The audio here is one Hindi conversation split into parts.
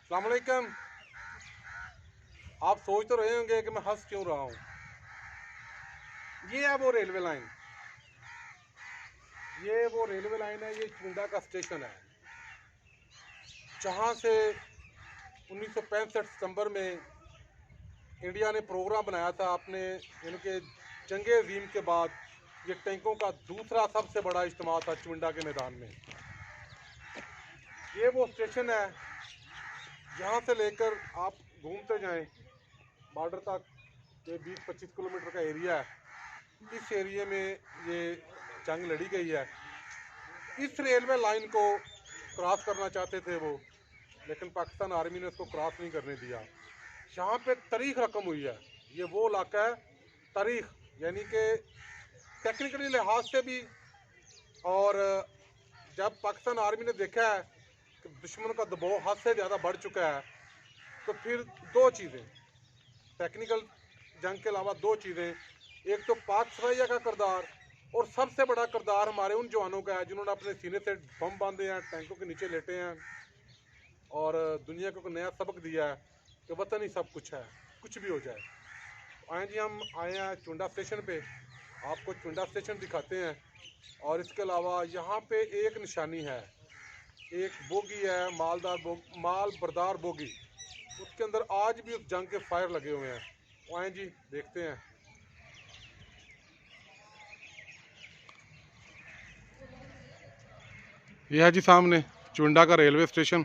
अस्सलाम वालेकुम। आप सोच तो रहे होंगे कि मैं हंस क्यों रहा हूँ। ये है वो रेलवे लाइन, ये चुंडा का स्टेशन है, जहाँ से 1965 सितंबर में इंडिया ने प्रोग्राम बनाया था अपने, यानी कि जंग अजीम के बाद ये टैंकों का दूसरा सबसे बड़ा इज्तिमा था चुंडा के मैदान में। ये वो स्टेशन है, यहाँ से लेकर आप घूमते जाएं बॉर्डर तक, ये 20-25 किलोमीटर का एरिया है। इस एरिया में ये जंग लड़ी गई है। इस रेलवे लाइन को क्रॉस करना चाहते थे वो, लेकिन पाकिस्तान आर्मी ने उसको क्रॉस नहीं करने दिया। यहाँ पे तारीख रकम हुई है। ये वो इलाका है तारीख, यानी कि टेक्निकली लिहाज से भी, और जब पाकिस्तान आर्मी ने देखा है कि दुश्मन का दबाव हद से ज़्यादा बढ़ चुका है, तो फिर दो चीज़ें, टेक्निकल जंग के अलावा दो चीज़ें, एक तो पाक सफाइया का किरदार, और सबसे बड़ा किरदार हमारे उन जवानों का है जिन्होंने अपने सीने से बम बांधे हैं, टैंकों के नीचे लेटे हैं और दुनिया को नया सबक दिया है कि वतन ही सब कुछ है, कुछ भी हो जाए। आए जी, हम आए हैं चुंडा स्टेशन पे, आपको चुंडा स्टेशन दिखाते हैं। और इसके अलावा यहाँ पे एक निशानी है, एक बोगी है, माल बरदार बोगी, उसके अंदर आज भी उस जंग के फायर लगे हुए हैं। आए जी, देखते हैं। यह है जी सामने चुंडा का रेलवे स्टेशन।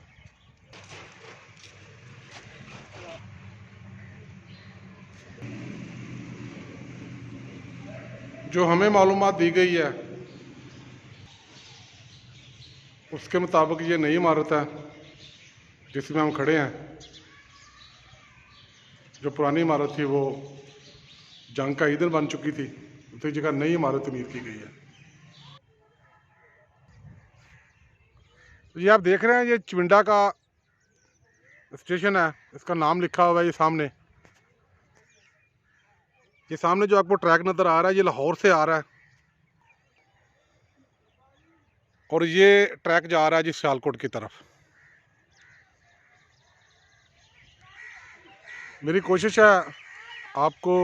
जो हमें मालूमात दी गई है उसके मुताबिक ये नई इमारत है जिसमें हम खड़े हैं। जो पुरानी इमारत थी वो जंग का ईंधन बन चुकी थी, उसकी जगह नई इमारत तमीर की गई है। ये आप देख रहे हैं, ये चुंडा का स्टेशन है, इसका नाम लिखा हुआ है ये सामने। ये सामने जो आपको ट्रैक नज़र आ रहा है ये लाहौर से आ रहा है, और ये ट्रैक जा रहा है जी सियालकोट की तरफ। मेरी कोशिश है आपको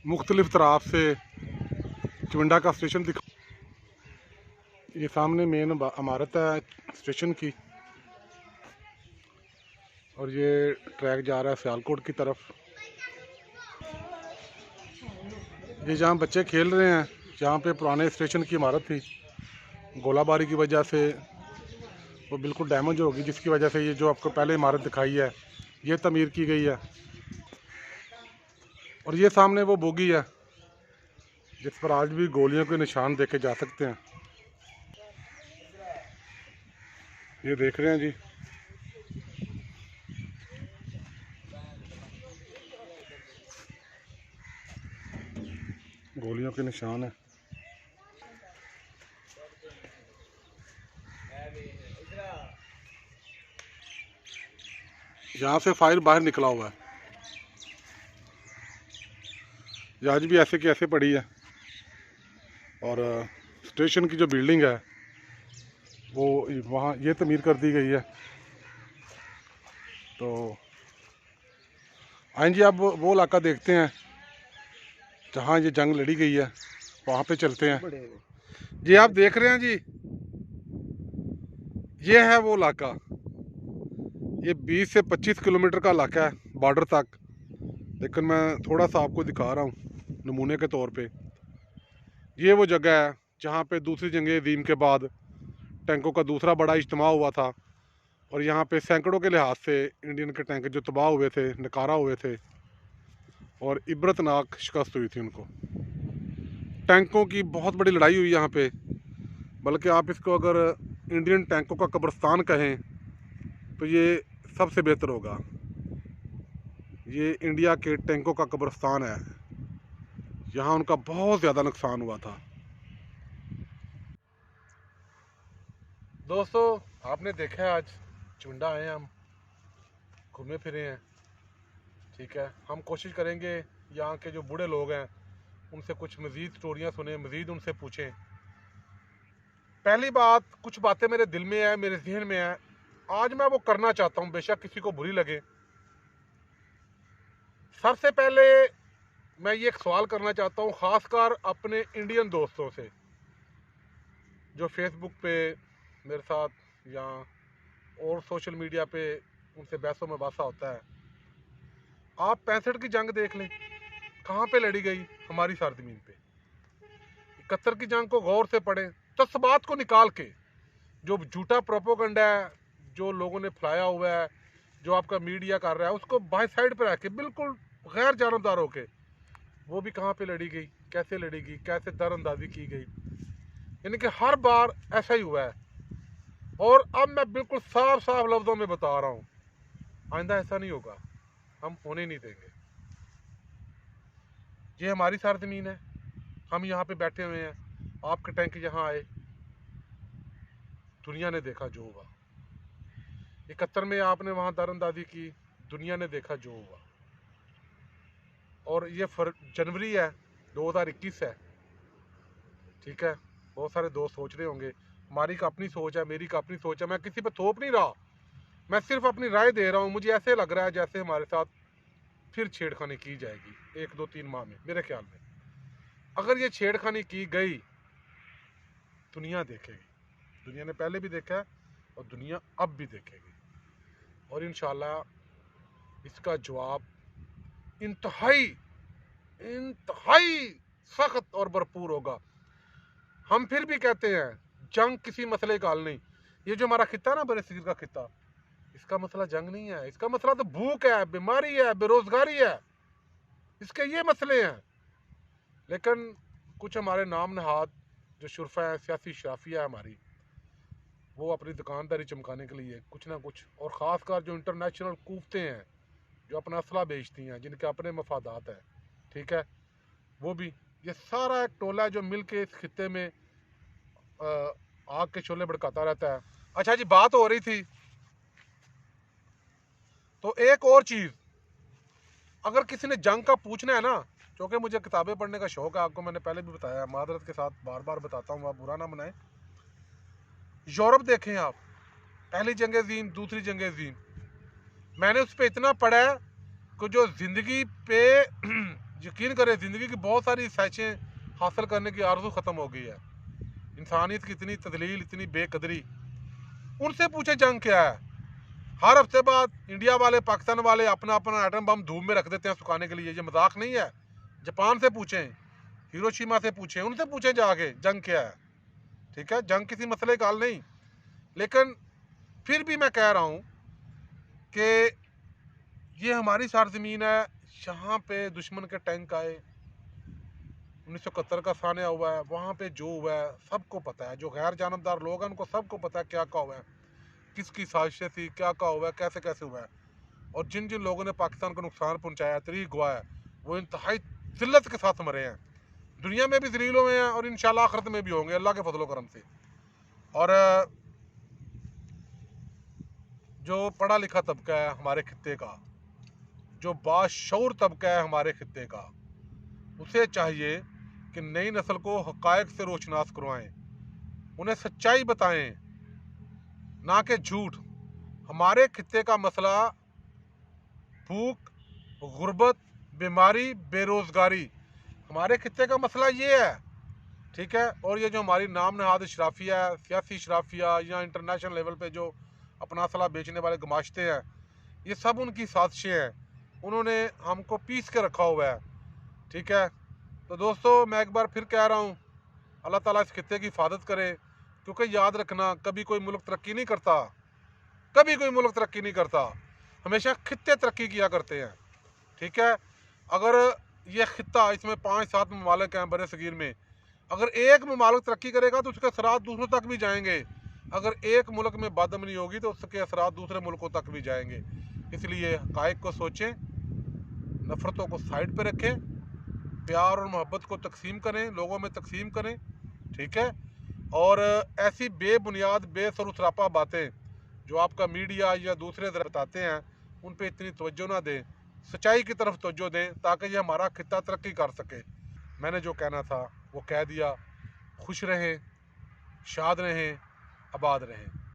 मुख्तलिफ तरफ से चुंडा का स्टेशन दिखा। ये सामने मेन इमारत है स्टेशन की, और ये ट्रैक जा रहा है सियालकोट की तरफ। ये जहाँ बच्चे खेल रहे हैं, जहाँ पे पुराने स्टेशन की इमारत थी, गोलाबारी की वजह से वो बिल्कुल डैमेज होगी, जिसकी वजह से ये जो आपको पहले इमारत दिखाई है ये तमीर की गई है। और ये सामने वो बोगी है जिस पर आज भी गोलियों के निशान देखे जा सकते हैं। ये देख रहे हैं जी, गोलियों के निशान है। यहाँ से फायर बाहर निकला हुआ है, ये आज भी ऐसे की ऐसे पड़ी है। और स्टेशन की जो बिल्डिंग है वो वहाँ ये तमीर कर दी गई है। तो आइए जी, अब वो इलाका देखते हैं जहाँ ये जंग लड़ी गई है, वहाँ पे चलते हैं। जी आप देख रहे हैं जी, ये है वो इलाका, ये 20 से 25 किलोमीटर का इलाका है बॉर्डर तक, लेकिन मैं थोड़ा सा आपको दिखा रहा हूँ नमूने के तौर पे। ये वो जगह है जहाँ पे दूसरी जंग अज़ीम के बाद टैंकों का दूसरा बड़ा इज्तिमा हुआ था, और यहाँ पे सैकड़ों के लिहाज से इंडियन के टैंक जो तबाह हुए थे, नकारा हुए थे, और इबरतनाक शिकस्त हुई थी उनको। टैंकों की बहुत बड़ी लड़ाई हुई यहाँ पे, बल्कि आप इसको अगर इंडियन टैंकों का कब्रिस्तान कहें तो ये सबसे बेहतर होगा। ये इंडिया के टैंकों का कब्रिस्तान है, यहाँ उनका बहुत ज़्यादा नुकसान हुआ था। दोस्तों, आपने देखा है आज चुंडा आए हैं, हम घूमे फिरे हैं, ठीक है। हम कोशिश करेंगे यहाँ के जो बूढ़े लोग हैं उनसे कुछ मज़ीद स्टोरियाँ सुने, मज़ीद उनसे पूछें। पहली बात, कुछ बातें मेरे दिल में है, मेरे जहन में है, आज मैं वो करना चाहता हूँ, बेशक किसी को बुरी लगे। सबसे पहले मैं ये एक सवाल करना चाहता हूँ, ख़ासकर अपने इंडियन दोस्तों से जो फेसबुक पे मेरे साथ या और सोशल मीडिया पे उनसे बहसों में बासा होता है। आप 65 की जंग देख लें, कहाँ पे लड़ी गई? हमारी सरजमीन पे। 71 की जंग को गौर से पढ़ें, तस्बात को निकाल के, जो झूठा प्रोपोगंडा है जो लोगों ने फैलाया हुआ है, जो आपका मीडिया कर रहा है, उसको बाय साइड पर रख के बिल्कुल गैर जानबदार होके वो भी कहाँ पे लड़ी गई, कैसे लड़ी गई, कैसे दरअंदाजी की गई। यानी कि हर बार ऐसा ही हुआ है। और अब मैं बिल्कुल साफ साफ लफ्ज़ों में बता रहा हूँ, आइंदा ऐसा नहीं होगा, हम होने नहीं देंगे। ये हमारी सरजमीन है, हम यहाँ पे बैठे हुए हैं, आपके टैंक यहाँ आए, दुनिया ने देखा जो हुआ। 71 में आपने वहाँ दरअंदाजी की, दुनिया ने देखा जो हुआ। और ये जनवरी है, 2021 है, ठीक है। बहुत सारे दोस्त सोच रहे होंगे हमारी का अपनी सोच है, मेरी का अपनी सोच है। मैं किसी पे थोप नहीं रहा, मैं सिर्फ अपनी राय दे रहा हूँ। मुझे ऐसे लग रहा है जैसे हमारे साथ फिर छेड़खानी की जाएगी 1-2-3 माह में। मेरे ख्याल में अगर ये छेड़खानी की गई, दुनिया देखेगी। दुनिया ने पहले भी देखा है और दुनिया अब भी देखेगी। और इंशाल्लाह इसका जवाब इंतहाई सख्त और भरपूर होगा। हम फिर भी कहते हैं जंग किसी मसले का हल नहीं। ये जो हमारा खिता ना, बड़े सगीर का खिता, इसका मसला जंग नहीं है। इसका मसला तो भूख है, बीमारी है, बेरोजगारी है, इसके ये मसले हैं। लेकिन कुछ हमारे नाम नहाद जो शुरफा है, सियासी शराफिया है हमारी, वो अपनी दुकानदारी चमकाने के लिए कुछ ना कुछ, और ख़ासकर जो इंटरनेशनल कूफते हैं जो अपना असला बेचती हैं, जिनके अपने मफादात हैं, ठीक है, वो भी, ये सारा एक टोला जो मिल के इस खिते में आग के शोले भड़काता रहता है। अच्छा जी, बात हो रही थी तो एक और चीज़, अगर किसी ने जंग का पूछना है ना, क्योंकि मुझे किताबें पढ़ने का शौक है, आपको मैंने पहले भी बताया, मादरत के साथ बार बार बताता हूँ, आप बुरा ना मनाएं। यूरोप देखें आप, पहली जंग अज़ीम, दूसरी जंग अज़ीम, मैंने उस पर इतना पढ़ा है कि जो ज़िंदगी पे यकीन करें, ज़िंदगी की बहुत सारी ख्वाहिशें हासिल करने की आरज़ू ख़त्म हो गई है। इंसानियत की इतनी तदलील, इतनी बेकदरी, उनसे पूछे जंग क्या है। हर हफ्ते बाद इंडिया वाले, पाकिस्तान वाले अपना अपना एटम बम धूप में रख देते हैं सुखाने के लिए। ये मजाक नहीं है। जापान से पूछें, हिरोशिमा से पूछें, उनसे पूछें जाके जंग क्या है, ठीक है। जंग किसी मसले का हल नहीं। लेकिन फिर भी मैं कह रहा हूँ कि ये हमारी सरजमीन है, यहाँ पे दुश्मन के टैंक आए, 1971 का सानिया हुआ है, वहाँ पे जो हुआ है सबको पता है। जो गैर जानबदार लोग हैं उनको सबको पता है क्या क्या हुआ है, किसकी साजिशें थी, क्या क्या हुआ है, कैसे कैसे हुआ है। और जिन जिन लोगों ने पाकिस्तान को नुकसान पहुँचाया, तरीक गवा है, वो इंतहाई जिल्लत के साथ मरे हैं। दुनिया में भी जलील हुए हैं और इंशाल्लाह आखिरत में भी होंगे, अल्लाह के फजलो करम से। और जो पढ़ा लिखा तबका है हमारे खित्ते का, जो बाशऊर तबका है हमारे खित्ते का, उसे चाहिए कि नई नस्ल को हक़ाइक़ से रोशनास करवाएं, उन्हें सच्चाई बताएं, ना कि झूठ। हमारे खित्ते का मसला भूख, गुर्बत, बीमारी, बेरोज़गारी, हमारे खित्ते का मसला ये है, ठीक है। और ये जो हमारी नाम नहाद शराफिया है, सियासी शराफिया, या इंटरनेशनल लेवल पे जो अपना असला बेचने वाले गमाशते हैं, ये सब उनकी साजिशें हैं। उन्होंने हमको पीस के रखा हुआ है, ठीक है। तो दोस्तों, मैं एक बार फिर कह रहा हूँ, अल्लाह ताला इस खित्ते की हिफाजत करे। क्योंकि याद रखना, कभी कोई मुल्क तरक्की नहीं करता, कभी कोई मुल्क तरक्की नहीं करता, हमेशा खित्ते तरक्की किया करते हैं, ठीक है। अगर ये खित्ता, इसमें 5-7 ममालिक हैं बड़े सगीर में, अगर एक ममालिक तरक्की करेगा तो उसके असरात दूसरों तक भी जाएंगे। अगर एक मुल्क में बदअमनी होगी तो उसके असरात दूसरे मुल्कों तक भी जाएंगे। इसलिए हक़ाइक़ को सोचें, नफ़रतों को साइड पर रखें, प्यार और मोहब्बत को तकसीम करें, लोगों में तकसीम करें, ठीक है। और ऐसी बेबुनियाद, बेसर सरापा बातें जो आपका मीडिया या दूसरे बताते हैं, उन पर इतनी तवज्जो ना दें, सच्चाई की तरफ तवज्जो दें, ताकि ये हमारा खित्ता तरक्की कर सके। मैंने जो कहना था वो कह दिया। खुश रहें, शाद रहें, आबाद रहें।